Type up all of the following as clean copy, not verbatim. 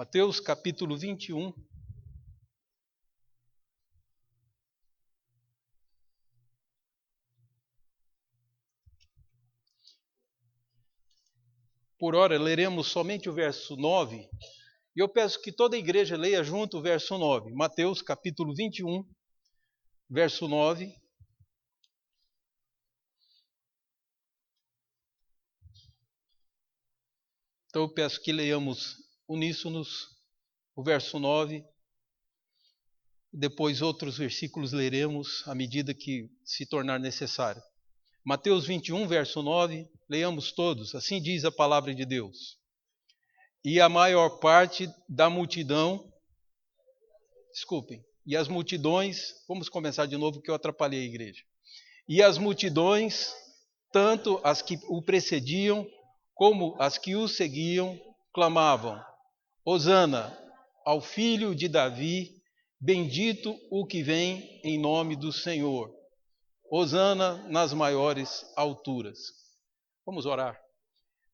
Mateus capítulo 21. Por ora, leremos somente o verso 9. E eu peço que toda a igreja leia junto o verso 9. Mateus capítulo 21, verso 9. Então eu peço que leiamos uníssonos o verso 9. Depois outros versículos leremos à medida que se tornar necessário. Mateus 21, verso 9, leiamos todos. Assim diz a palavra de Deus. E a maior parte da multidão, e as multidões, vamos começar de novo que eu atrapalhei a igreja. E as multidões, tanto as que o precediam, como as que o seguiam, clamavam: Hosana ao filho de Davi, bendito o que vem em nome do Senhor. Hosana nas maiores alturas. Vamos orar.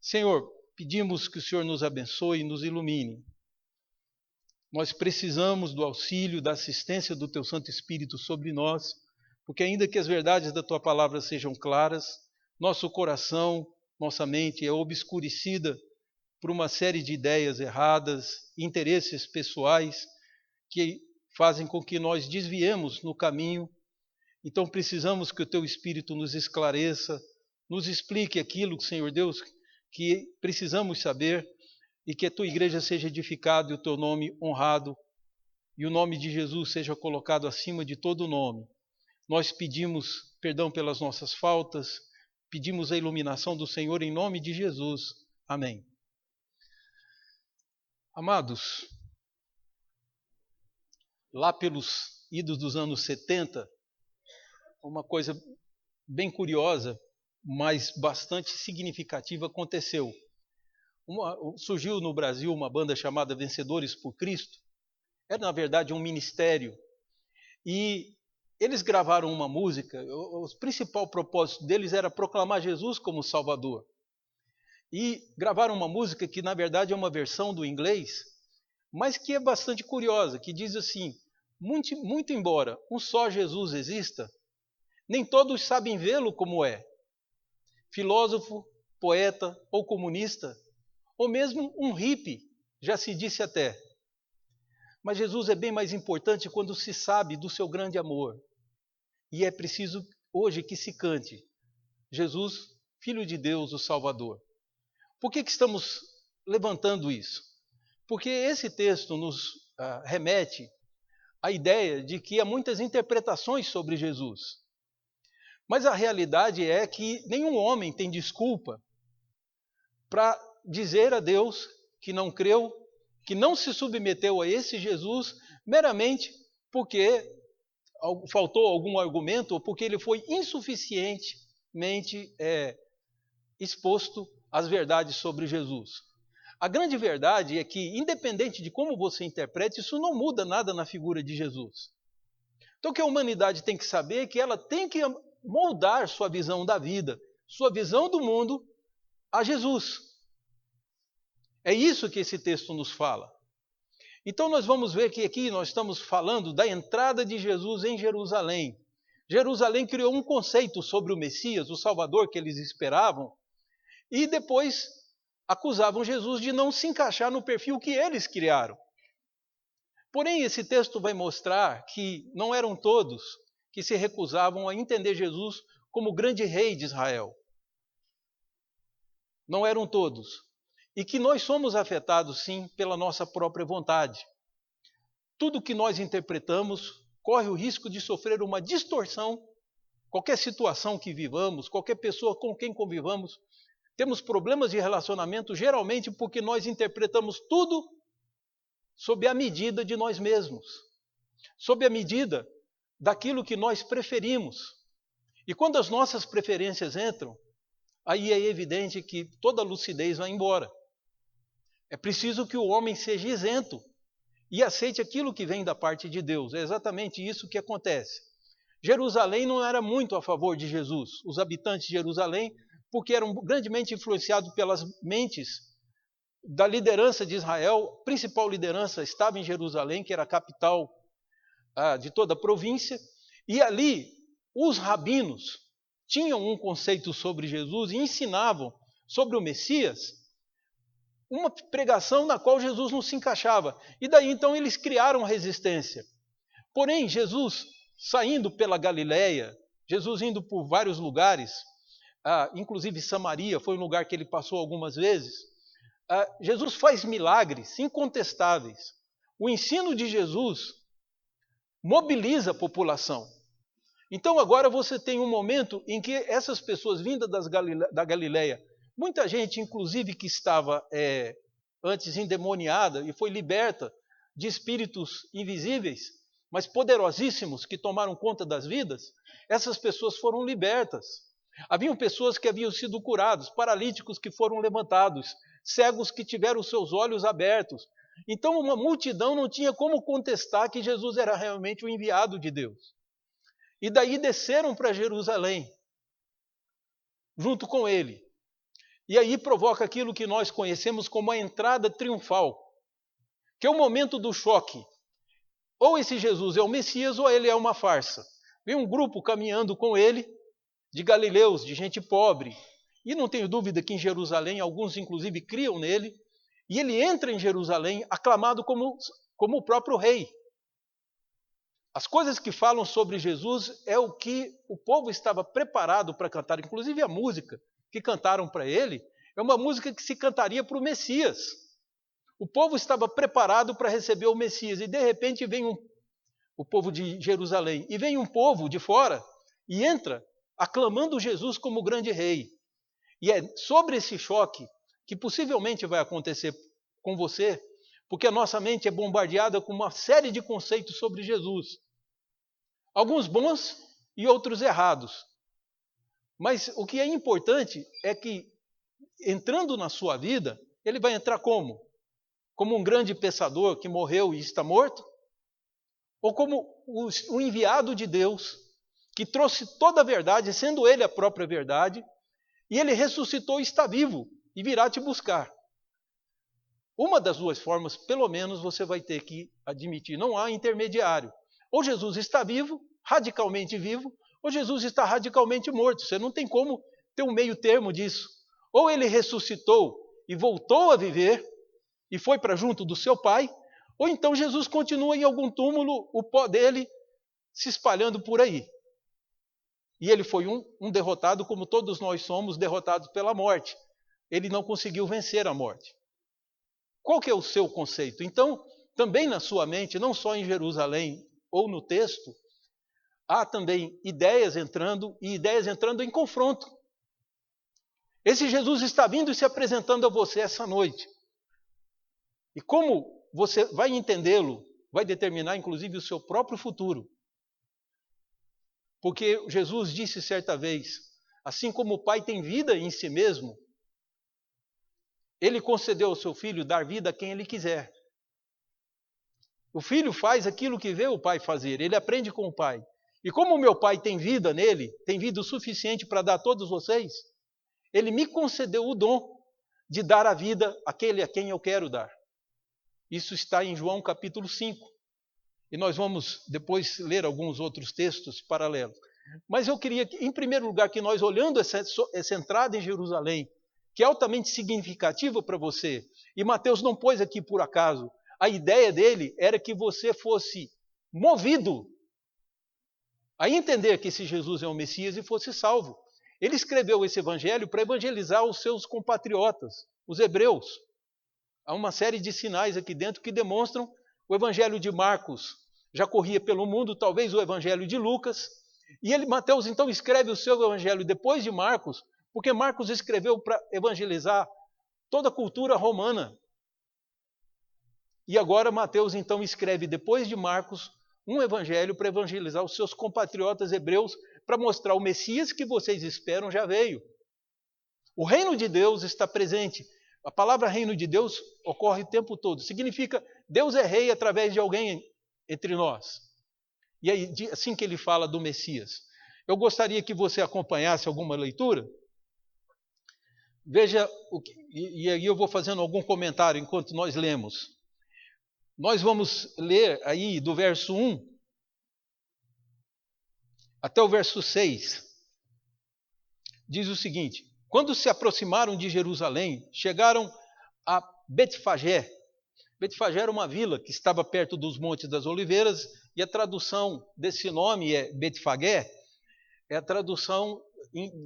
Senhor, pedimos que o Senhor nos abençoe e nos ilumine. Nós precisamos do auxílio, da assistência do Teu Santo Espírito sobre nós, porque ainda que as verdades da Tua palavra sejam claras, nosso coração, nossa mente é obscurecida por uma série de ideias erradas, interesses pessoais que fazem com que nós desviemos no caminho. Então precisamos que o Teu Espírito nos esclareça, nos explique aquilo, Senhor Deus, que precisamos saber, e que a Tua igreja seja edificada e o Teu nome honrado, e o nome de Jesus seja colocado acima de todo nome. Nós pedimos perdão pelas nossas faltas, pedimos a iluminação do Senhor em nome de Jesus. Amém. Amados, lá pelos idos dos anos 70, uma coisa bem curiosa, mas bastante significativa aconteceu. Surgiu no Brasil uma banda chamada Vencedores por Cristo. Era, na verdade, um ministério. E eles gravaram uma música. O principal propósito deles era proclamar Jesus como Salvador. E gravaram uma música que, na verdade, é uma versão do inglês, mas que é bastante curiosa, que diz assim: muito embora um só Jesus exista, nem todos sabem vê-lo como é. Filósofo, poeta ou comunista, ou mesmo um hippie, já se disse até. Mas Jesus é bem mais importante quando se sabe do seu grande amor. E é preciso hoje que se cante: Jesus, Filho de Deus, o Salvador. Por que estamos levantando isso? Porque esse texto nos remete à ideia de que há muitas interpretações sobre Jesus. Mas a realidade é que nenhum homem tem desculpa para dizer a Deus que não creu, que não se submeteu a esse Jesus, meramente porque faltou algum argumento ou porque ele foi insuficientemente exposto às verdades sobre Jesus. A grande verdade é que, independente de como você interprete, isso não muda nada na figura de Jesus. Então o que a humanidade tem que saber é que ela tem que moldar sua visão da vida, sua visão do mundo a Jesus. É isso que esse texto nos fala. Então nós vamos ver que aqui nós estamos falando da entrada de Jesus em Jerusalém. Jerusalém criou um conceito sobre o Messias, o Salvador que eles esperavam, e depois acusavam Jesus de não se encaixar no perfil que eles criaram. Porém, esse texto vai mostrar que não eram todos que se recusavam a entender Jesus como grande rei de Israel. Não eram todos. E que nós somos afetados, sim, pela nossa própria vontade. Tudo que nós interpretamos corre o risco de sofrer uma distorção. Qualquer situação que vivamos, qualquer pessoa com quem convivamos, temos problemas de relacionamento geralmente porque nós interpretamos tudo sob a medida de nós mesmos, sob a medida daquilo que nós preferimos. E quando as nossas preferências entram, aí é evidente que toda a lucidez vai embora. É preciso que o homem seja isento e aceite aquilo que vem da parte de Deus. É exatamente isso que acontece. Jerusalém não era muito a favor de Jesus. Os habitantes de Jerusalém, porque eram grandemente influenciados pelas mentes da liderança de Israel, a principal liderança estava em Jerusalém, que era a capital de toda a província, e ali os rabinos tinham um conceito sobre Jesus e ensinavam sobre o Messias uma pregação na qual Jesus não se encaixava. E daí então eles criaram resistência. Porém, Jesus saindo pela Galileia, Jesus indo por vários lugares, inclusive Samaria foi um lugar que ele passou algumas vezes, Jesus faz milagres incontestáveis. O ensino de Jesus mobiliza a população. Então agora você tem um momento em que essas pessoas vindas da Galileia, muita gente inclusive que estava antes endemoniada e foi liberta de espíritos invisíveis, mas poderosíssimos que tomaram conta das vidas, essas pessoas foram libertas. Haviam pessoas que haviam sido curadas, paralíticos que foram levantados, cegos que tiveram seus olhos abertos. Então uma multidão não tinha como contestar que Jesus era realmente o enviado de Deus. E daí desceram para Jerusalém, junto com ele. E aí provoca aquilo que nós conhecemos como a entrada triunfal, que é o momento do choque. Ou esse Jesus é o Messias ou ele é uma farsa. Vem um grupo caminhando com ele, de galileus, de gente pobre. E não tenho dúvida que em Jerusalém, alguns inclusive criam nele. E ele entra em Jerusalém aclamado como o próprio rei. As coisas que falam sobre Jesus é o que o povo estava preparado para cantar. Inclusive a música que cantaram para ele é uma música que se cantaria para o Messias. O povo estava preparado para receber o Messias. E de repente vem o povo de Jerusalém. E vem um povo de fora e entra aclamando Jesus como grande rei. E é sobre esse choque que possivelmente vai acontecer com você, porque a nossa mente é bombardeada com uma série de conceitos sobre Jesus. Alguns bons e outros errados. Mas o que é importante é que, entrando na sua vida, ele vai entrar como? Como um grande pensador que morreu e está morto? Ou como o enviado de Deus, que trouxe toda a verdade, sendo ele a própria verdade, e ele ressuscitou e está vivo, e virá te buscar. Uma das duas formas, pelo menos, você vai ter que admitir. Não há intermediário. Ou Jesus está vivo, radicalmente vivo, ou Jesus está radicalmente morto. Você não tem como ter um meio termo disso. Ou ele ressuscitou e voltou a viver, e foi para junto do seu Pai, ou então Jesus continua em algum túmulo, o pó dele se espalhando por aí. E ele foi um derrotado, como todos nós somos derrotados pela morte. Ele não conseguiu vencer a morte. Qual que é o seu conceito? Então, também na sua mente, não só em Jerusalém ou no texto, há também ideias entrando e ideias entrando em confronto. Esse Jesus está vindo e se apresentando a você essa noite. E como você vai entendê-lo, vai determinar inclusive o seu próprio futuro. Porque Jesus disse certa vez, assim como o Pai tem vida em si mesmo, ele concedeu ao seu filho dar vida a quem ele quiser. O filho faz aquilo que vê o pai fazer, ele aprende com o pai. E como o meu pai tem vida nele, tem vida o suficiente para dar a todos vocês, ele me concedeu o dom de dar a vida àquele a quem eu quero dar. Isso está em João capítulo 5. E nós vamos depois ler alguns outros textos paralelos. Mas eu queria, em primeiro lugar, que nós, olhando essa entrada em Jerusalém, que é altamente significativa para você, e Mateus não pôs aqui por acaso, a ideia dele era que você fosse movido a entender que esse Jesus é o Messias e fosse salvo. Ele escreveu esse evangelho para evangelizar os seus compatriotas, os hebreus. Há uma série de sinais aqui dentro que demonstram o evangelho de Marcos já corria pelo mundo, talvez o evangelho de Lucas, e Mateus então escreve o seu evangelho depois de Marcos, porque Marcos escreveu para evangelizar toda a cultura romana. E agora Mateus então escreve depois de Marcos um evangelho para evangelizar os seus compatriotas hebreus, para mostrar o Messias que vocês esperam já veio. O reino de Deus está presente. A palavra reino de Deus ocorre o tempo todo. Significa Deus é rei através de alguém entre nós. E aí, assim que ele fala do Messias. Eu gostaria que você acompanhasse alguma leitura. Veja, e aí eu vou fazendo algum comentário enquanto nós lemos. Nós vamos ler aí do verso 1 até o verso 6. Diz o seguinte: quando se aproximaram de Jerusalém, chegaram a Betfagé. Betfagé era uma vila que estava perto dos Montes das Oliveiras, e a tradução desse nome é Betfagé, é a tradução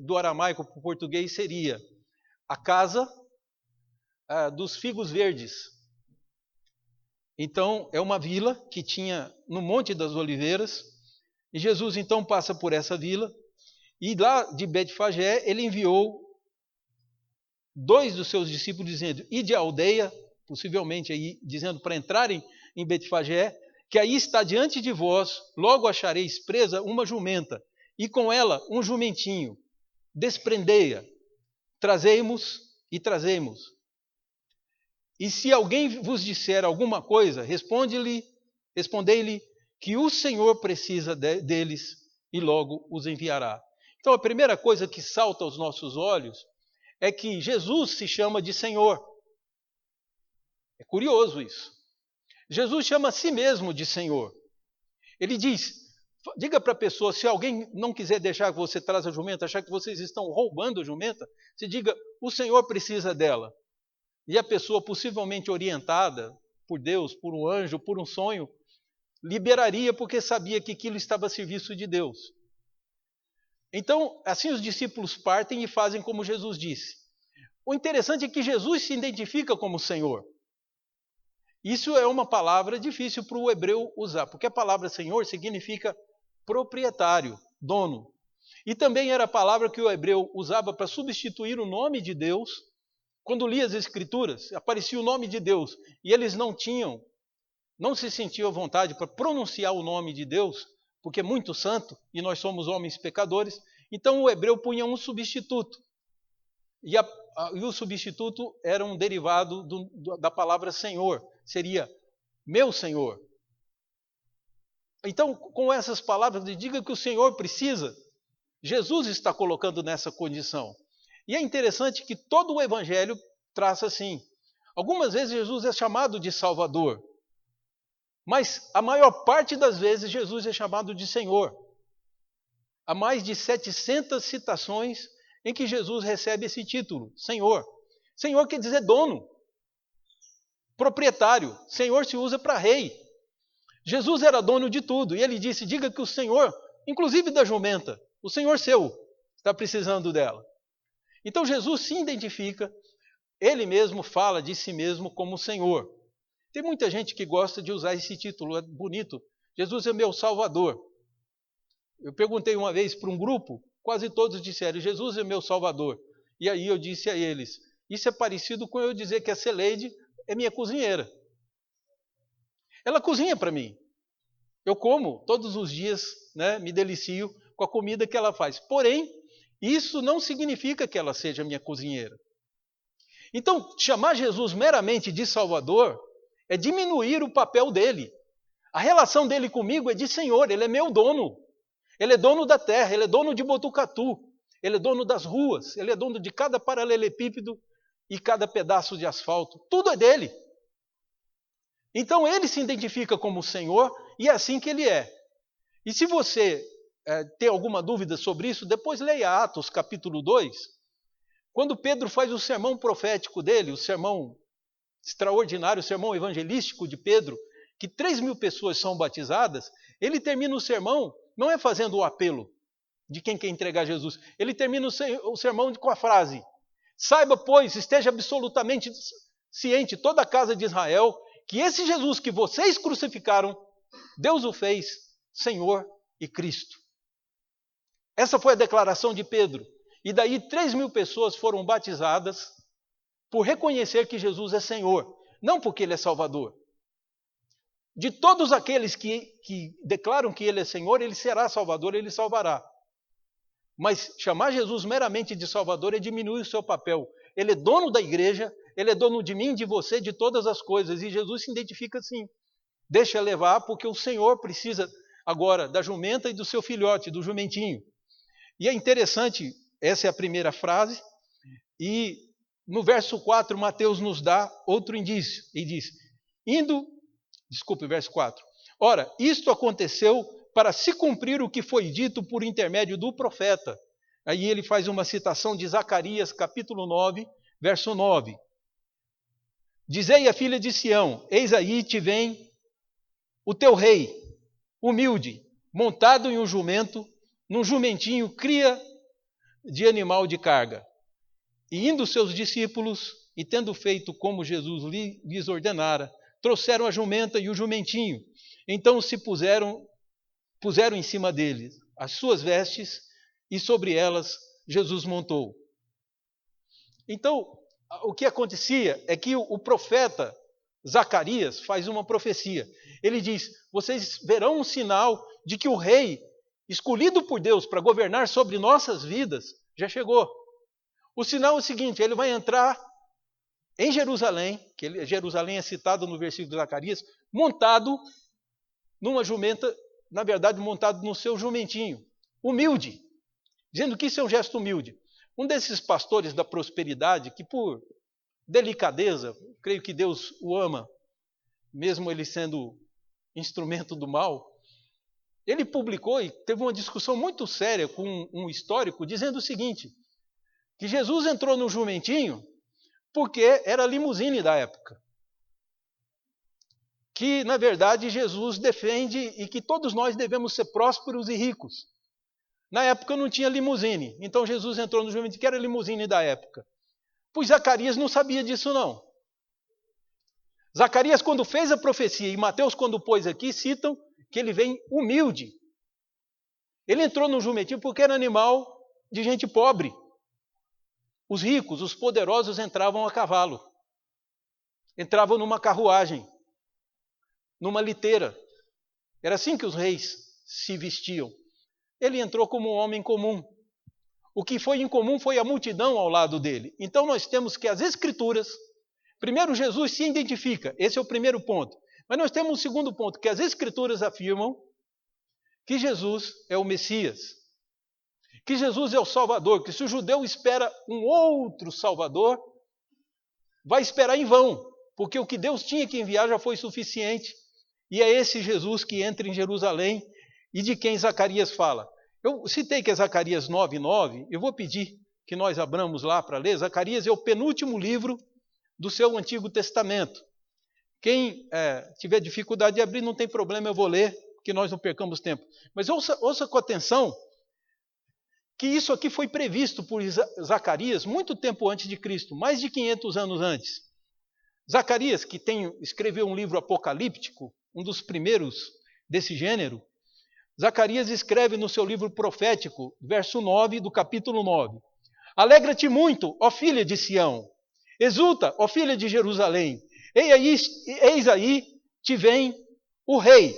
do aramaico para o português seria a casa dos figos verdes. Então, é uma vila que tinha no Monte das Oliveiras, e Jesus então passa por essa vila, e lá de Betfagé ele enviou 2 dos seus discípulos dizendo: ide à aldeia, possivelmente aí dizendo para entrarem em Betfagé, que aí está diante de vós, logo achareis presa uma jumenta, e com ela um jumentinho, desprendei-a, trazei-mos e trazei-mos. E se alguém vos disser alguma coisa, respondei-lhe que o Senhor precisa deles e logo os enviará. Então a primeira coisa que salta aos nossos olhos é que Jesus se chama de Senhor. É curioso isso. Jesus chama a si mesmo de Senhor. Ele diz, diga para a pessoa, se alguém não quiser deixar que você traz a jumenta, achar que vocês estão roubando a jumenta, você diga, o Senhor precisa dela. E a pessoa, possivelmente orientada por Deus, por um anjo, por um sonho, liberaria porque sabia que aquilo estava a serviço de Deus. Então, assim os discípulos partem e fazem como Jesus disse. O interessante é que Jesus se identifica como Senhor. Isso é uma palavra difícil para o hebreu usar, porque a palavra Senhor significa proprietário, dono. E também era a palavra que o hebreu usava para substituir o nome de Deus. Quando lia as Escrituras, aparecia o nome de Deus, e eles não se sentiam à vontade para pronunciar o nome de Deus, porque é muito santo, e nós somos homens pecadores, então o hebreu punha um substituto. E o substituto era um derivado da palavra Senhor, seria meu Senhor. Então, com essas palavras, diga que o Senhor precisa, Jesus está colocando nessa condição. E é interessante que todo o Evangelho traça assim. Algumas vezes Jesus é chamado de Salvador, mas a maior parte das vezes Jesus é chamado de Senhor. Há mais de 700 citações em que Jesus recebe esse título, Senhor. Senhor quer dizer dono, proprietário. Senhor se usa para rei. Jesus era dono de tudo, e ele disse, diga que o Senhor, inclusive da jumenta, o Senhor seu, está precisando dela. Então Jesus se identifica, ele mesmo fala de si mesmo como Senhor. Tem muita gente que gosta de usar esse título, é bonito. Jesus é meu Salvador. Eu perguntei uma vez para um grupo, quase todos disseram, Jesus é meu Salvador. E aí eu disse a eles, isso é parecido com eu dizer que a Celeide é minha cozinheira. Ela cozinha para mim. Eu como todos os dias, me delicio com a comida que ela faz. Porém, isso não significa que ela seja minha cozinheira. Então, chamar Jesus meramente de Salvador é diminuir o papel dele. A relação dele comigo é de Senhor, ele é meu dono. Ele é dono da terra, ele é dono de Botucatu, ele é dono das ruas, ele é dono de cada paralelepípedo e cada pedaço de asfalto. Tudo é dele. Então, ele se identifica como Senhor e é assim que ele é. E se você tem alguma dúvida sobre isso, depois leia Atos capítulo 2, quando Pedro faz o sermão profético dele, o sermão extraordinário, o sermão evangelístico de Pedro, que 3.000 pessoas são batizadas, ele termina o sermão, não é fazendo o apelo de quem quer entregar Jesus, ele termina o sermão com a frase, saiba, pois, esteja absolutamente ciente, toda a casa de Israel, que esse Jesus que vocês crucificaram, Deus o fez Senhor e Cristo. Essa foi a declaração de Pedro. E daí 3.000 pessoas foram batizadas por reconhecer que Jesus é Senhor, não porque Ele é Salvador. De todos aqueles que declaram que Ele é Senhor, Ele será Salvador, Ele salvará. Mas chamar Jesus meramente de Salvador é diminuir o seu papel. Ele é dono da igreja, Ele é dono de mim, de você, de todas as coisas. E Jesus se identifica assim. Deixa levar, porque o Senhor precisa agora da jumenta e do seu filhote, do jumentinho. E é interessante, essa é a primeira frase, e no verso 4, Mateus nos dá outro indício, e diz, verso 4. Ora, isto aconteceu para se cumprir o que foi dito por intermédio do profeta. Aí ele faz uma citação de Zacarias, capítulo 9, verso 9. Dizei à filha de Sião, eis aí te vem o teu rei, humilde, montado em um jumento, num jumentinho, cria de animal de carga. E indo seus discípulos, e tendo feito como Jesus lhes ordenara, trouxeram a jumenta e o jumentinho. Então se puseram em cima deles as suas vestes, e sobre elas Jesus montou. Então, o que acontecia é que o profeta Zacarias faz uma profecia. Ele diz, vocês verão um sinal de que o rei, escolhido por Deus para governar sobre nossas vidas, já chegou. O sinal é o seguinte, ele vai entrar em Jerusalém, Jerusalém é citado no versículo de Zacarias, montado numa jumenta, na verdade montado no seu jumentinho, humilde, dizendo que isso é um gesto humilde. Um desses pastores da prosperidade, que por delicadeza, creio que Deus o ama, mesmo ele sendo instrumento do mal, ele publicou e teve uma discussão muito séria com um histórico, dizendo o seguinte, que Jesus entrou no jumentinho porque era a limusine da época. Que, na verdade, Jesus defende e que todos nós devemos ser prósperos e ricos. Na época não tinha limusine, então Jesus entrou no jumentinho que era a limusine da época. Pois Zacarias não sabia disso não. Zacarias, quando fez a profecia, e Mateus, quando pôs aqui, citam que ele vem humilde. Ele entrou no jumentinho porque era animal de gente pobre. Os ricos, os poderosos entravam a cavalo. Entravam numa carruagem, numa liteira. Era assim que os reis se vestiam. Ele entrou como um homem comum. O que foi incomum foi a multidão ao lado dele. Então nós temos que as Escrituras, primeiro Jesus se identifica, esse é o primeiro ponto. Mas nós temos um segundo ponto, que as Escrituras afirmam que Jesus é o Messias, que Jesus é o Salvador, que se o judeu espera um outro Salvador, vai esperar em vão, porque o que Deus tinha que enviar já foi suficiente. E é esse Jesus que entra em Jerusalém e de quem Zacarias fala. Eu citei que é Zacarias 9:9, eu vou pedir que nós abramos lá para ler. Zacarias é o penúltimo livro do seu Antigo Testamento. Quem tiver dificuldade de abrir, não tem problema, eu vou ler, que nós não percamos tempo. Mas ouça com atenção que isso aqui foi previsto por Zacarias muito tempo antes de Cristo, mais de 500 anos antes. Zacarias, que escreveu um livro apocalíptico, um dos primeiros desse gênero, Zacarias escreve no seu livro profético, verso 9 do capítulo 9. Alegra-te muito, ó filha de Sião, exulta, ó filha de Jerusalém, eis aí te vem o rei,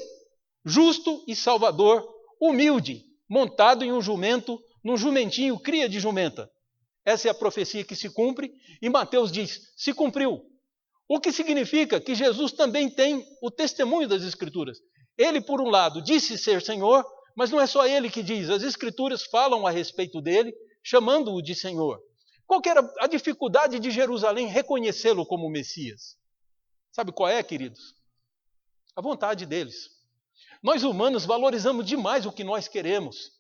justo e salvador, humilde, montado em um jumento, num jumentinho, cria de jumenta. Essa é a profecia que se cumpre, e Mateus diz, se cumpriu. O que significa que Jesus também tem o testemunho das Escrituras. Ele, por um lado, disse ser Senhor, mas não é só ele que diz. As Escrituras falam a respeito dele, chamando-o de Senhor. Qual que era a dificuldade de Jerusalém reconhecê-lo como Messias? Sabe qual é, queridos? A vontade deles. Nós humanos valorizamos demais o que nós queremos.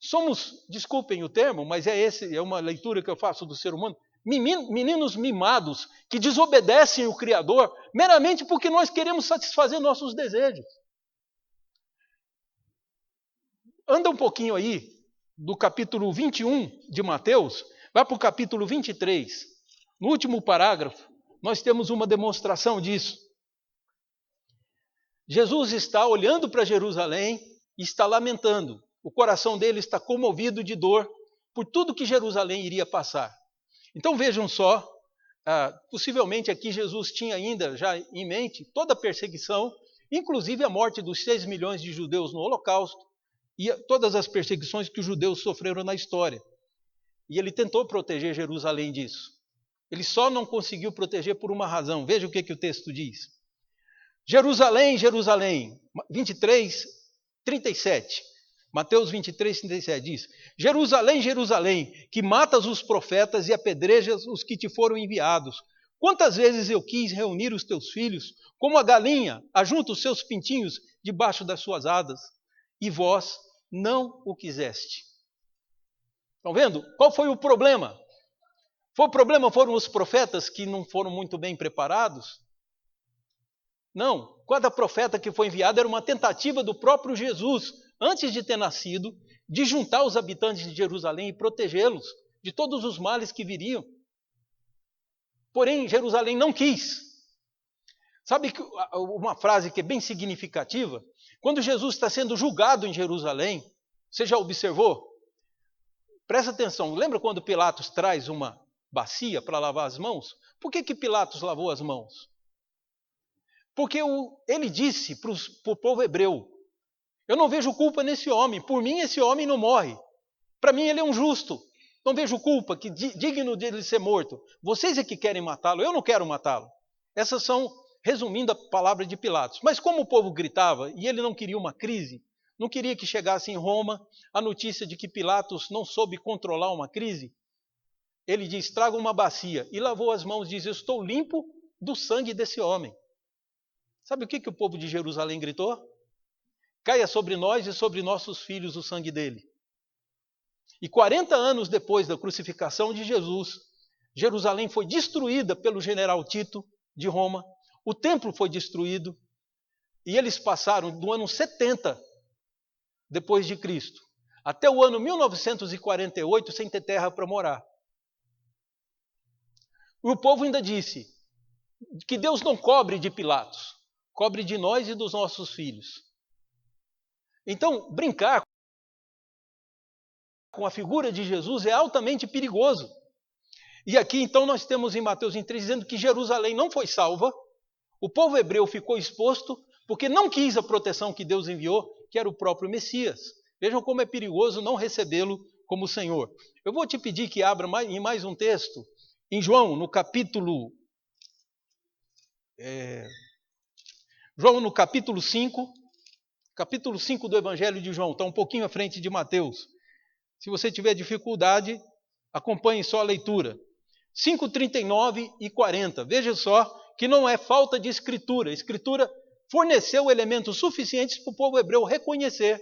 Somos, desculpem o termo, mas é uma leitura que eu faço do ser humano, meninos mimados que desobedecem o Criador meramente porque nós queremos satisfazer nossos desejos. Anda um pouquinho aí, do capítulo 21 de Mateus, vai para o capítulo 23. No último parágrafo, nós temos uma demonstração disso. Jesus está olhando para Jerusalém e está lamentando. O coração dele está comovido de dor por tudo que Jerusalém iria passar. Então vejam só, possivelmente aqui Jesus tinha ainda já em mente toda a perseguição, inclusive a morte dos 6 milhões de judeus no Holocausto, e todas as perseguições que os judeus sofreram na história. E ele tentou proteger Jerusalém disso. Ele só não conseguiu proteger por uma razão. Veja o que o texto diz. Jerusalém, Jerusalém, 23, 37. Mateus 23, 37 diz: Jerusalém, Jerusalém, que matas os profetas e apedrejas os que te foram enviados. Quantas vezes eu quis reunir os teus filhos, como a galinha ajunta os seus pintinhos debaixo das suas asas, e vós não o quiseste. Estão vendo? Qual foi o problema? O problema foram os profetas que não foram muito bem preparados? Não, cada profeta que foi enviado era uma tentativa do próprio Jesus, antes de ter nascido, de juntar os habitantes de Jerusalém e protegê-los de todos os males que viriam. Porém, Jerusalém não quis. Sabe uma frase que é bem significativa? Quando Jesus está sendo julgado em Jerusalém, você já observou? Presta atenção, lembra quando Pilatos traz uma bacia para lavar as mãos? Por que Pilatos lavou as mãos? Porque ele disse para o povo hebreu: eu não vejo culpa nesse homem, por mim esse homem não morre. Para mim ele é um justo, não vejo culpa, que digno de ele ser morto. Vocês é que querem matá-lo, eu não quero matá-lo. Essas são, resumindo, a palavra de Pilatos. Mas como o povo gritava, e ele não queria uma crise, não queria que chegasse em Roma a notícia de que Pilatos não soube controlar uma crise, ele diz: traga uma bacia, e lavou as mãos, diz: eu estou limpo do sangue desse homem. Sabe o que o povo de Jerusalém gritou? Caia sobre nós e sobre nossos filhos o sangue dele. E 40 anos depois da crucificação de Jesus, Jerusalém foi destruída pelo general Tito de Roma, o templo foi destruído, e eles passaram do ano 70 depois de Cristo até o ano 1948 sem ter terra para morar. E o povo ainda disse que Deus não cobre de Pilatos, cobre de nós e dos nossos filhos. Então, brincar com a figura de Jesus é altamente perigoso. E aqui, então, nós temos em Mateus 3 dizendo que Jerusalém não foi salva, o povo hebreu ficou exposto porque não quis a proteção que Deus enviou, que era o próprio Messias. Vejam como é perigoso não recebê-lo como Senhor. Eu vou te pedir que abra em mais um texto, em João, no capítulo 5, capítulo 5 do Evangelho de João, está um pouquinho à frente de Mateus. Se você tiver dificuldade, acompanhe só a leitura. 5, 39 e 40. Veja só que não é falta de escritura. A escritura forneceu elementos suficientes para o povo hebreu reconhecer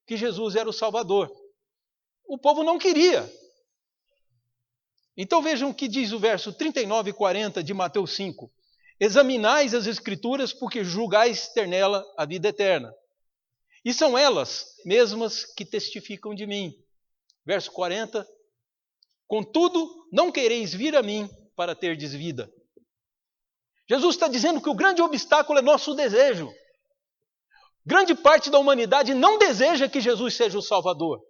que Jesus era o Salvador. O povo não queria. Então vejam o que diz o verso 39 e 40 de Mateus 5. Examinais as escrituras, porque julgais ter nela a vida eterna. E são elas mesmas que testificam de mim. Verso 40. Contudo, não quereis vir a mim para terdes vida. Jesus está dizendo que o grande obstáculo é nosso desejo. Grande parte da humanidade não deseja que Jesus seja o Salvador.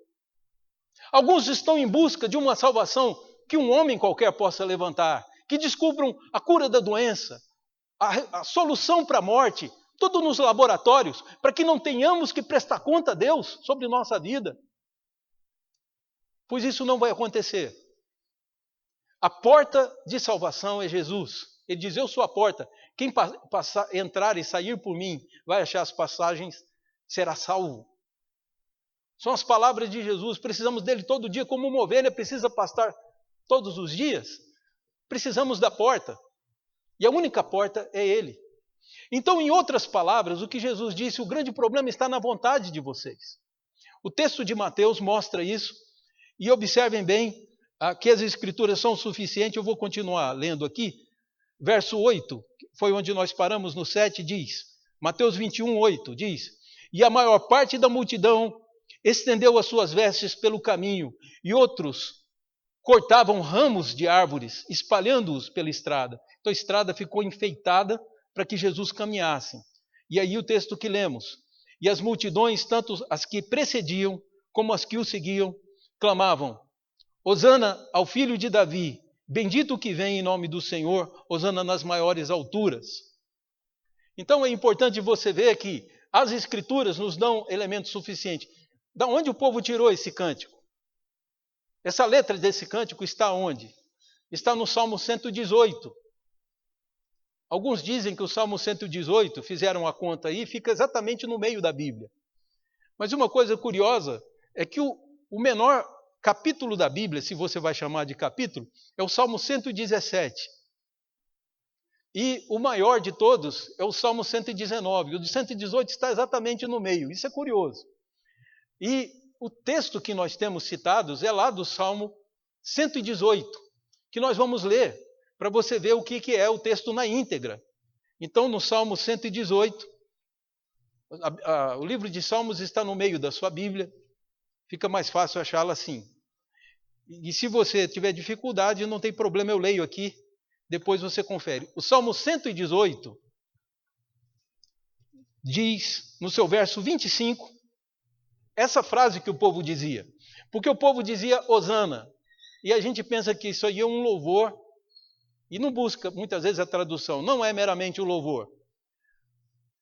Alguns estão em busca de uma salvação que um homem qualquer possa levantar, que descubram a cura da doença, a solução para a morte, tudo nos laboratórios, para que não tenhamos que prestar conta a Deus sobre nossa vida. Pois isso não vai acontecer. A porta de salvação é Jesus. Ele diz: eu sou a porta. Quem entrar e sair por mim vai achar as passagens, será salvo. São as palavras de Jesus. Precisamos dele todo dia, como uma ovelha precisa pastar todos os dias. Precisamos da porta. E a única porta é ele. Então, em outras palavras, o que Jesus disse, o grande problema está na vontade de vocês. O texto de Mateus mostra isso. E observem bem que as escrituras são suficientes. Eu vou continuar lendo aqui. Verso 8, foi onde nós paramos no 7, diz, Mateus 21, 8, diz: e a maior parte da multidão estendeu as suas vestes pelo caminho, e outros cortavam ramos de árvores, espalhando-os pela estrada. Então a estrada ficou enfeitada para que Jesus caminhasse. E aí o texto que lemos: e as multidões, tanto as que precediam como as que o seguiam, clamavam: Hosana ao filho de Davi, bendito o que vem em nome do Senhor, hosana nas maiores alturas. Então é importante você ver que as escrituras nos dão elementos suficientes. Da onde o povo tirou esse cântico? Essa letra desse cântico está onde? Está no Salmo 118. Alguns dizem que o Salmo 118, fizeram a conta aí, fica exatamente no meio da Bíblia. Mas uma coisa curiosa é que o menor capítulo da Bíblia, se você vai chamar de capítulo, é o Salmo 117. E o maior de todos é o Salmo 119. O de 118 está exatamente no meio. Isso é curioso. E o texto que nós temos citados é lá do Salmo 118, que nós vamos ler para você ver o que é o texto na íntegra. Então, no Salmo 118, o livro de Salmos está no meio da sua Bíblia, fica mais fácil achá-la assim. E se você tiver dificuldade, não tem problema, eu leio aqui, depois você confere. O Salmo 118 diz, no seu verso 25, essa frase que o povo dizia. Porque o povo dizia Hosana, e a gente pensa que isso aí é um louvor, e não busca muitas vezes a tradução, não é meramente o louvor.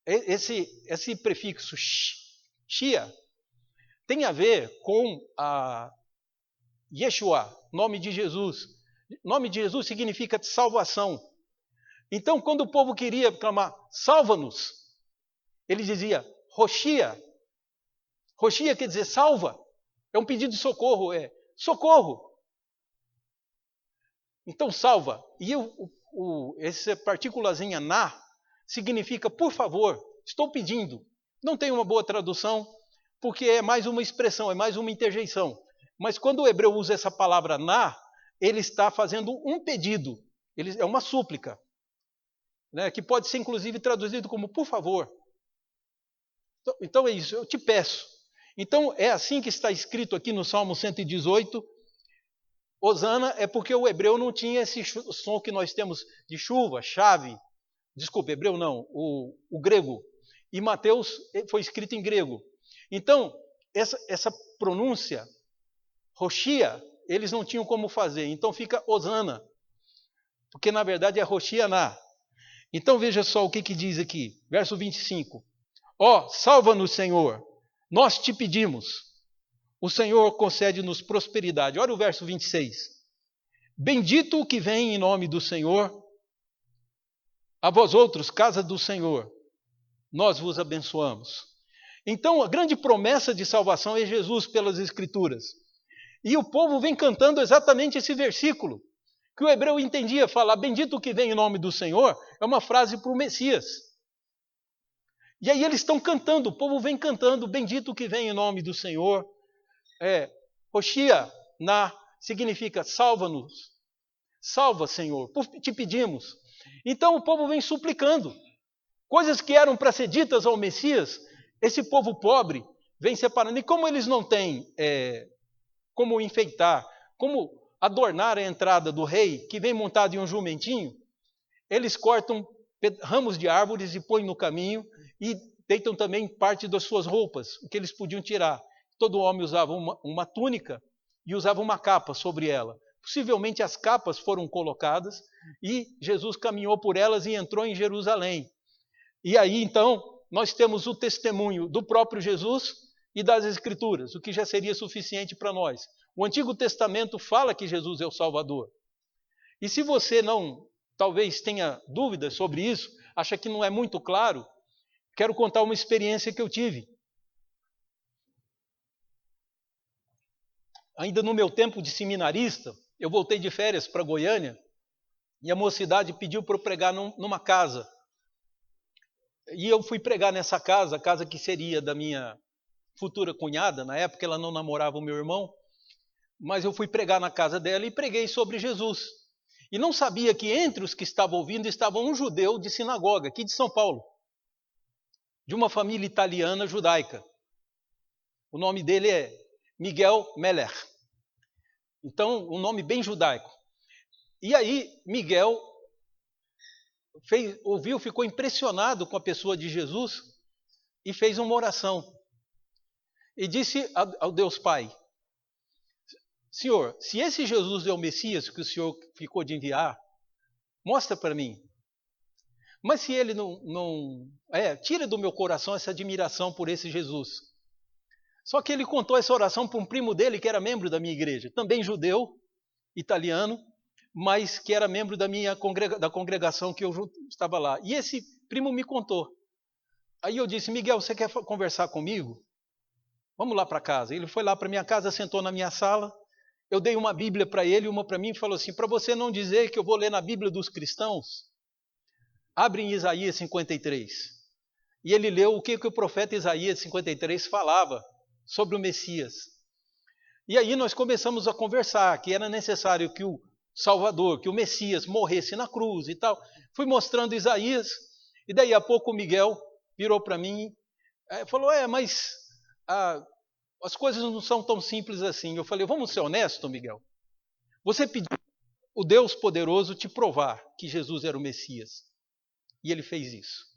Esse prefixo Shia tem a ver com a Yeshua, nome de Jesus. Nome de Jesus significa salvação. Então, quando o povo queria clamar, salva-nos, ele dizia, Roshia. Roshia quer dizer salva. É um pedido de socorro, socorro. Então, salva. E essa partículazinha na significa, por favor, estou pedindo. Não tem uma boa tradução, porque é mais uma expressão, é mais uma interjeição. Mas quando o hebreu usa essa palavra na, ele está fazendo um pedido, é uma súplica, né, que pode ser inclusive traduzido como por favor. Então é isso, eu te peço. Então é assim que está escrito aqui no Salmo 118, Hosana, é porque o hebreu não tinha esse som que nós temos de chuva, chave, desculpa, hebreu não, o grego, e Mateus foi escrito em grego. Então, essa pronúncia, Roshia, eles não tinham como fazer, então fica Hosana, porque na verdade é Roshianá. Então veja só o que diz aqui, verso 25. Ó, salva-nos, Senhor, nós te pedimos, o Senhor concede-nos prosperidade. Olha o verso 26. Bendito o que vem em nome do Senhor, a vós outros, casa do Senhor, nós vos abençoamos. Então a grande promessa de salvação é Jesus pelas Escrituras. E o povo vem cantando exatamente esse versículo, que o hebreu entendia falar, bendito o que vem em nome do Senhor, é uma frase para o Messias. E aí eles estão cantando, o povo vem cantando, bendito o que vem em nome do Senhor. Hoshia, significa salva-nos, salva, Senhor, te pedimos. Então o povo vem suplicando, coisas que eram para ser ditas ao Messias, esse povo pobre vem separando. E como eles não têm como enfeitar, como adornar a entrada do rei, que vem montado em um jumentinho, eles cortam ramos de árvores e põem no caminho e deitam também parte das suas roupas, o que eles podiam tirar. Todo homem usava uma túnica e usava uma capa sobre ela. Possivelmente as capas foram colocadas e Jesus caminhou por elas e entrou em Jerusalém. E aí então nós temos o testemunho do próprio Jesus e das Escrituras, o que já seria suficiente para nós. O Antigo Testamento fala que Jesus é o Salvador. E se você talvez tenha dúvidas sobre isso, acha que não é muito claro, quero contar uma experiência que eu tive. Ainda no meu tempo de seminarista, eu voltei de férias para Goiânia e a mocidade pediu para eu pregar numa casa. E eu fui pregar nessa casa, a casa que seria da minha futura cunhada. Na época ela não namorava o meu irmão, mas eu fui pregar na casa dela e preguei sobre Jesus. E não sabia que entre os que estavam ouvindo estava um judeu de sinagoga, aqui de São Paulo, de uma família italiana judaica. O nome dele é Miguel Meller. Então, um nome bem judaico. E aí, Miguel ouviu, ficou impressionado com a pessoa de Jesus e fez uma oração. E disse ao Deus Pai, Senhor, se esse Jesus é o Messias que o Senhor ficou de enviar, mostra para mim. Mas se ele não tira do meu coração essa admiração por esse Jesus. Só que ele contou essa oração para um primo dele que era membro da minha igreja, também judeu, italiano, mas que era membro da congregação que eu estava lá. E esse primo me contou. Aí eu disse, Miguel, você quer conversar comigo? Vamos lá para casa. Ele foi lá para minha casa, sentou na minha sala. Eu dei uma Bíblia para ele, uma para mim, e falou assim: para você não dizer que eu vou ler na Bíblia dos cristãos, abre em Isaías 53. E ele leu o que o profeta Isaías 53 falava sobre o Messias. E aí nós começamos a conversar que era necessário que o Salvador, que o Messias morresse na cruz e tal. Fui mostrando Isaías, e daí a pouco o Miguel virou para mim e falou: mas as coisas não são tão simples assim. Eu falei: vamos ser honestos, Miguel. Você pediu o Deus poderoso te provar que Jesus era o Messias. E ele fez isso.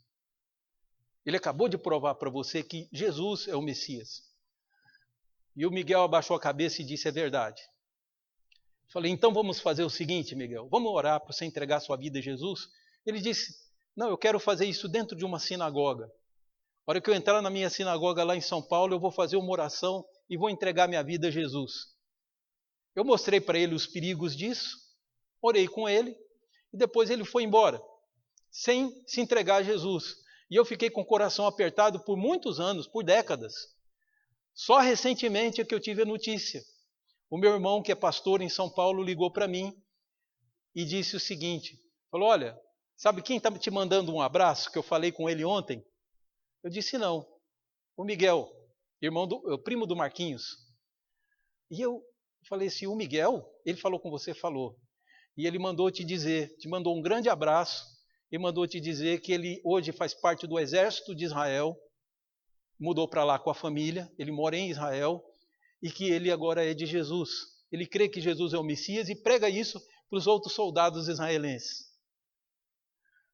Ele acabou de provar para você que Jesus é o Messias. E o Miguel abaixou a cabeça e disse: é verdade. Falei: então vamos fazer o seguinte, Miguel, vamos orar para você entregar sua vida a Jesus? Ele disse: não, eu quero fazer isso dentro de uma sinagoga. A hora que eu entrar na minha sinagoga lá em São Paulo, eu vou fazer uma oração e vou entregar minha vida a Jesus. Eu mostrei para ele os perigos disso, orei com ele, e depois ele foi embora, sem se entregar a Jesus. E eu fiquei com o coração apertado por muitos anos, por décadas. Só recentemente é que eu tive a notícia. O meu irmão, que é pastor em São Paulo, ligou para mim e disse o seguinte, falou: olha, sabe quem está te mandando um abraço, que eu falei com ele ontem? Eu disse: não, o Miguel, primo do Marquinhos. E eu falei assim: o Miguel? Ele falou com você? Falou. E ele mandou te mandou um grande abraço e mandou te dizer que ele hoje faz parte do exército de Israel, mudou para lá com a família, ele mora em Israel, e que ele agora é de Jesus. Ele crê que Jesus é o Messias e prega isso para os outros soldados israelenses.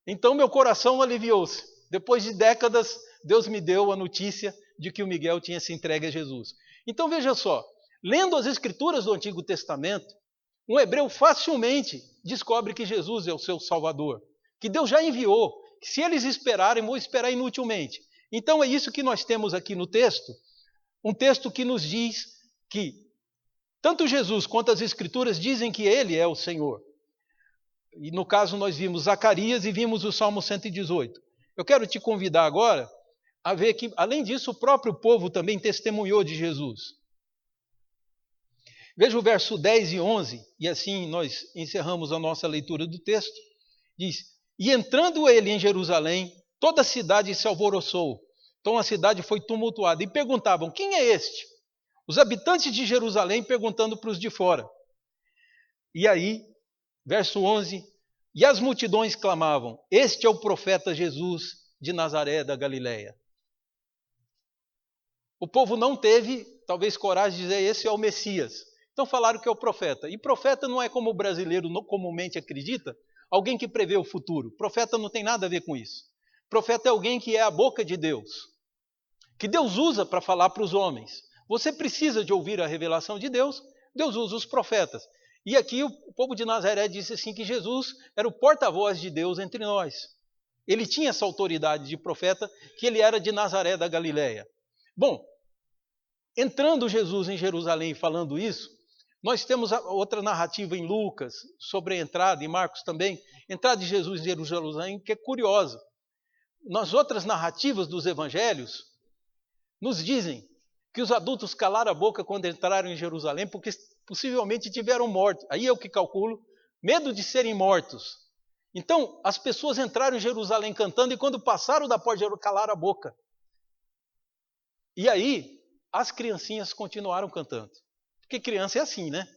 Então meu coração aliviou-se. Depois de décadas, Deus me deu a notícia de que o Miguel tinha se entregue a Jesus. Então veja só, lendo as Escrituras do Antigo Testamento, um hebreu facilmente descobre que Jesus é o seu Salvador, que Deus já enviou, que se eles esperarem, vão esperar inutilmente. Então é isso que nós temos aqui no texto, um texto que nos diz que tanto Jesus quanto as Escrituras dizem que Ele é o Senhor. E no caso nós vimos Zacarias e vimos o Salmo 118. Eu quero te convidar agora a ver que, além disso, o próprio povo também testemunhou de Jesus. Veja o verso 10 e 11, e assim nós encerramos a nossa leitura do texto. Diz: e entrando ele em Jerusalém, toda a cidade se alvoroçou. Então a cidade foi tumultuada. E perguntavam: quem é este? Os habitantes de Jerusalém perguntando para os de fora. E aí, verso 11, e as multidões clamavam: este é o profeta Jesus de Nazaré da Galileia. O povo não teve, talvez, coragem de dizer: esse é o Messias. Então falaram que é o profeta. E profeta não é como o brasileiro comumente acredita, alguém que prevê o futuro. Profeta não tem nada a ver com isso. Profeta é alguém que é a boca de Deus, que Deus usa para falar para os homens. Você precisa de ouvir a revelação de Deus, Deus usa os profetas. E aqui o povo de Nazaré disse assim que Jesus era o porta-voz de Deus entre nós. Ele tinha essa autoridade de profeta, que ele era de Nazaré da Galileia. Bom, entrando Jesus em Jerusalém e falando isso, nós temos outra narrativa em Lucas sobre a entrada, em Marcos também, entrada de Jesus em Jerusalém, que é curiosa. Nas outras narrativas dos evangelhos, nos dizem que os adultos calaram a boca quando entraram em Jerusalém, porque possivelmente tiveram morte. Aí eu que calculo, medo de serem mortos. Então, as pessoas entraram em Jerusalém cantando, e quando passaram da porta de Jerusalém, calaram a boca. E aí, as criancinhas continuaram cantando. Porque criança é assim, né?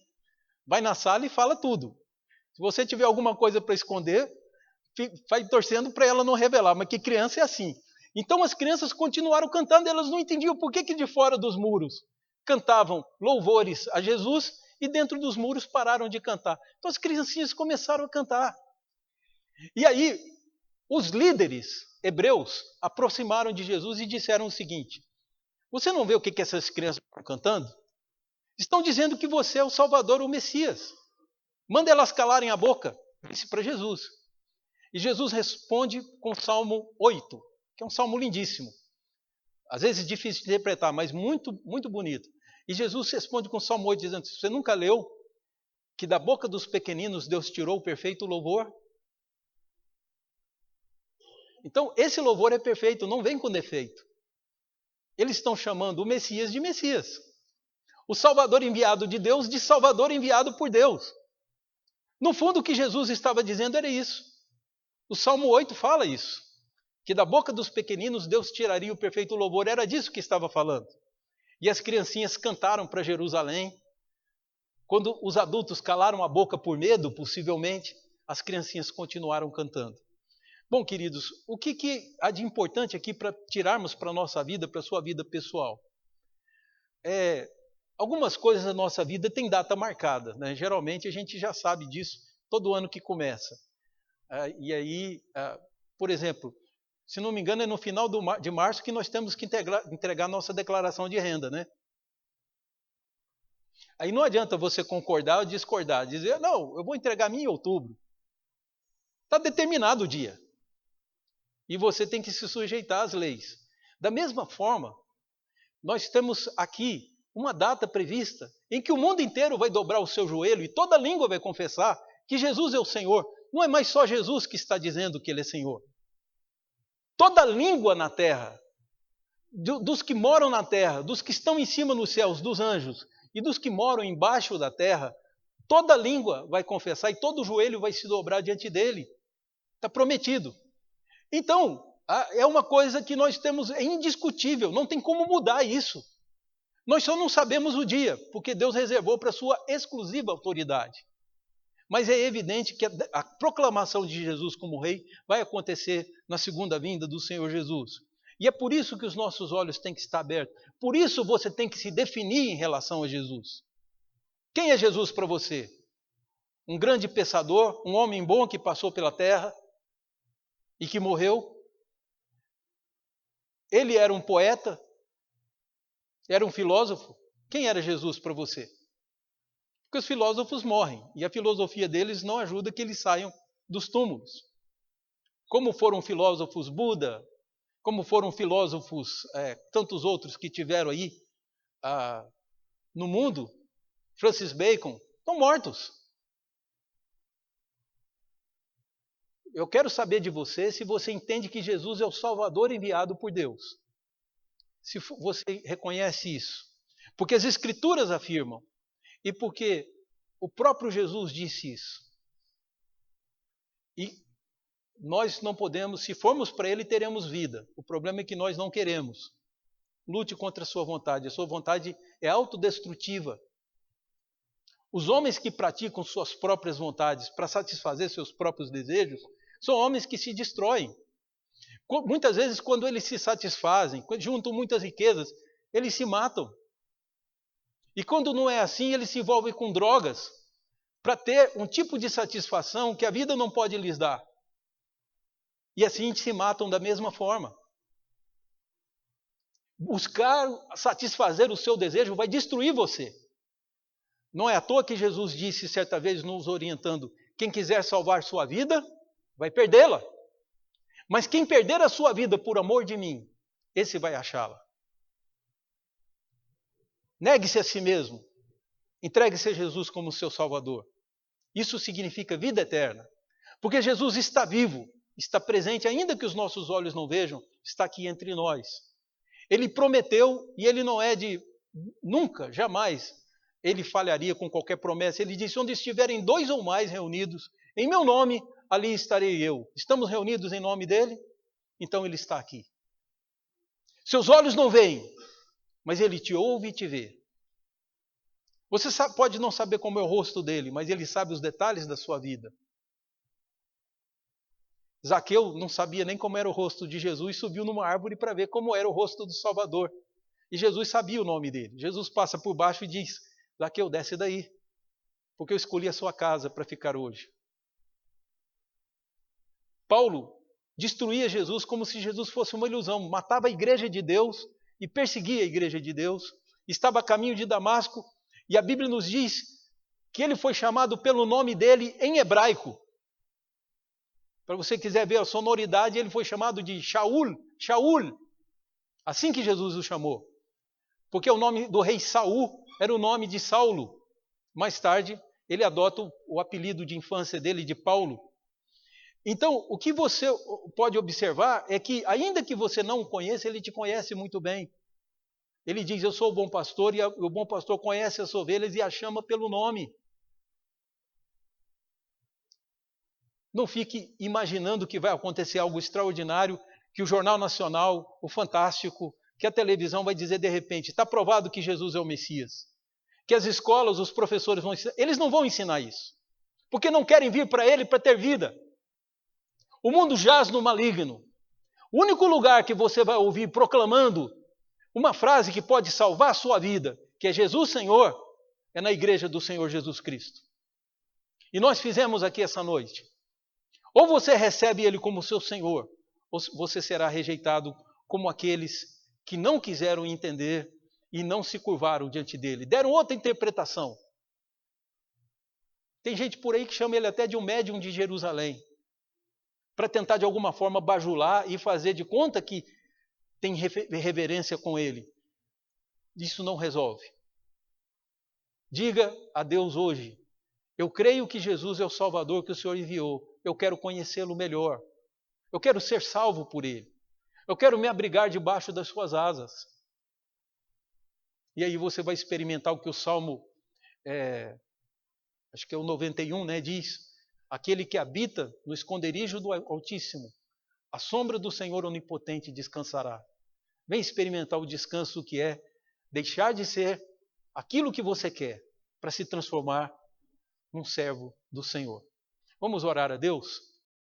Vai na sala e fala tudo. Se você tiver alguma coisa para esconder, vai torcendo para ela não revelar, mas que criança é assim. Então as crianças continuaram cantando, elas não entendiam por que de fora dos muros cantavam louvores a Jesus e dentro dos muros pararam de cantar. Então as criancinhas começaram a cantar. E aí os líderes hebreus aproximaram de Jesus e disseram o seguinte: você não vê o que essas crianças estão cantando? Estão dizendo que você é o Salvador, o Messias. Manda elas calarem a boca. Disse para Jesus. E Jesus responde com o Salmo 8, que é um salmo lindíssimo. Às vezes difícil de interpretar, mas muito, muito bonito. E Jesus responde com o Salmo 8, dizendo: você nunca leu que da boca dos pequeninos Deus tirou o perfeito louvor? Então, esse louvor é perfeito, não vem com defeito. Eles estão chamando o Messias de Messias. O Salvador enviado de Deus, de Salvador enviado por Deus. No fundo, o que Jesus estava dizendo era isso. O Salmo 8 fala isso. Que da boca dos pequeninos Deus tiraria o perfeito louvor. Era disso que estava falando. E as criancinhas cantaram para Jerusalém. Quando os adultos calaram a boca por medo, possivelmente, as criancinhas continuaram cantando. Bom, queridos, o que há de importante aqui para tirarmos para a nossa vida, para a sua vida pessoal? Algumas coisas da nossa vida têm data marcada, né? Geralmente a gente já sabe disso todo ano que começa. E aí, por exemplo, se não me engano, é no final de março que nós temos que entregar nossa declaração de renda, né? Aí não adianta você concordar ou discordar, dizer, não, eu vou entregar a minha em outubro. Está determinado o dia. E você tem que se sujeitar às leis. Da mesma forma, nós temos aqui uma data prevista em que o mundo inteiro vai dobrar o seu joelho e toda língua vai confessar que Jesus é o Senhor. Não é mais só Jesus que está dizendo que Ele é Senhor. Toda língua na terra, dos que moram na terra, dos que estão em cima nos céus, dos anjos, e dos que moram embaixo da terra, toda língua vai confessar e todo joelho vai se dobrar diante dele. Está prometido. Então, é uma coisa que nós temos, é indiscutível, não tem como mudar isso. Nós só não sabemos o dia, porque Deus reservou para a sua exclusiva autoridade. Mas é evidente que a proclamação de Jesus como rei vai acontecer na segunda vinda do Senhor Jesus. E é por isso que os nossos olhos têm que estar abertos. Por isso você tem que se definir em relação a Jesus. Quem é Jesus para você? Um grande pensador, um homem bom que passou pela terra e que morreu? Ele era um poeta? Era um filósofo? Quem era Jesus para você? Porque os filósofos morrem e a filosofia deles não ajuda que eles saiam dos túmulos. Como foram filósofos Buda, como foram filósofos tantos outros que tiveram aí no mundo, Francis Bacon, estão mortos. Eu quero saber de você se você entende que Jesus é o Salvador enviado por Deus. Se você reconhece isso. Porque as Escrituras afirmam. E porque o próprio Jesus disse isso. E nós não podemos, se formos para Ele, teremos vida. O problema é que nós não queremos. Lute contra a sua vontade. A sua vontade é autodestrutiva. Os homens que praticam suas próprias vontades para satisfazer seus próprios desejos são homens que se destroem. Muitas vezes, quando eles se satisfazem, quando juntam muitas riquezas, eles se matam. E quando não é assim, eles se envolvem com drogas para ter um tipo de satisfação que a vida não pode lhes dar. E assim se matam da mesma forma. Buscar satisfazer o seu desejo vai destruir você. Não é à toa que Jesus disse certa vez, nos orientando, quem quiser salvar sua vida, vai perdê-la. Mas quem perder a sua vida por amor de mim, esse vai achá-la. Negue-se a si mesmo. Entregue-se a Jesus como seu Salvador. Isso significa vida eterna. Porque Jesus está vivo, está presente, ainda que os nossos olhos não vejam, está aqui entre nós. Ele prometeu, e ele não é de nunca, jamais, ele falharia com qualquer promessa. Ele disse, onde estiverem 2 ou mais reunidos, em meu nome, ali estarei eu. Estamos reunidos em nome dele? Então ele está aqui. Seus olhos não veem, mas ele te ouve e te vê. Você pode não saber como é o rosto dele, mas ele sabe os detalhes da sua vida. Zaqueu não sabia nem como era o rosto de Jesus e subiu numa árvore para ver como era o rosto do Salvador. E Jesus sabia o nome dele. Jesus passa por baixo e diz, Zaqueu, desce daí, porque eu escolhi a sua casa para ficar hoje. Paulo destruía Jesus como se Jesus fosse uma ilusão, matava a igreja de Deus e perseguia a igreja de Deus, estava a caminho de Damasco, e a Bíblia nos diz que ele foi chamado pelo nome dele em hebraico. Para você quiser ver a sonoridade, ele foi chamado de Shaul, Shaul, assim que Jesus o chamou. Porque o nome do rei Saul era o nome de Saulo. Mais tarde, ele adota o apelido de infância dele de Paulo. Então, o que você pode observar é que, ainda que você não o conheça, ele te conhece muito bem. Ele diz, eu sou o bom pastor, e o bom pastor conhece as ovelhas e as chama pelo nome. Não fique imaginando que vai acontecer algo extraordinário, que o Jornal Nacional, o Fantástico, que a televisão vai dizer de repente, está provado que Jesus é o Messias. Que as escolas, os professores vão ensinar. Eles não vão ensinar isso. Porque não querem vir para ele para ter vida. O mundo jaz no maligno. O único lugar que você vai ouvir proclamando uma frase que pode salvar a sua vida, que é Jesus Senhor, é na igreja do Senhor Jesus Cristo. E nós fizemos aqui essa noite. Ou você recebe ele como seu Senhor, ou você será rejeitado como aqueles que não quiseram entender e não se curvaram diante dele. Deram outra interpretação. Tem gente por aí que chama ele até de um médium de Jerusalém, para tentar de alguma forma bajular e fazer de conta que tem reverência com ele. Isso não resolve. Diga a Deus hoje, eu creio que Jesus é o Salvador que o Senhor enviou. Eu quero conhecê-lo melhor. Eu quero ser salvo por ele. Eu quero me abrigar debaixo das suas asas. E aí você vai experimentar o que o Salmo, acho que é o 91, né, diz. Aquele que habita no esconderijo do Altíssimo, a sombra do Senhor Onipotente descansará. Vem experimentar o descanso que é deixar de ser aquilo que você quer, para se transformar num servo do Senhor. Vamos orar a Deus?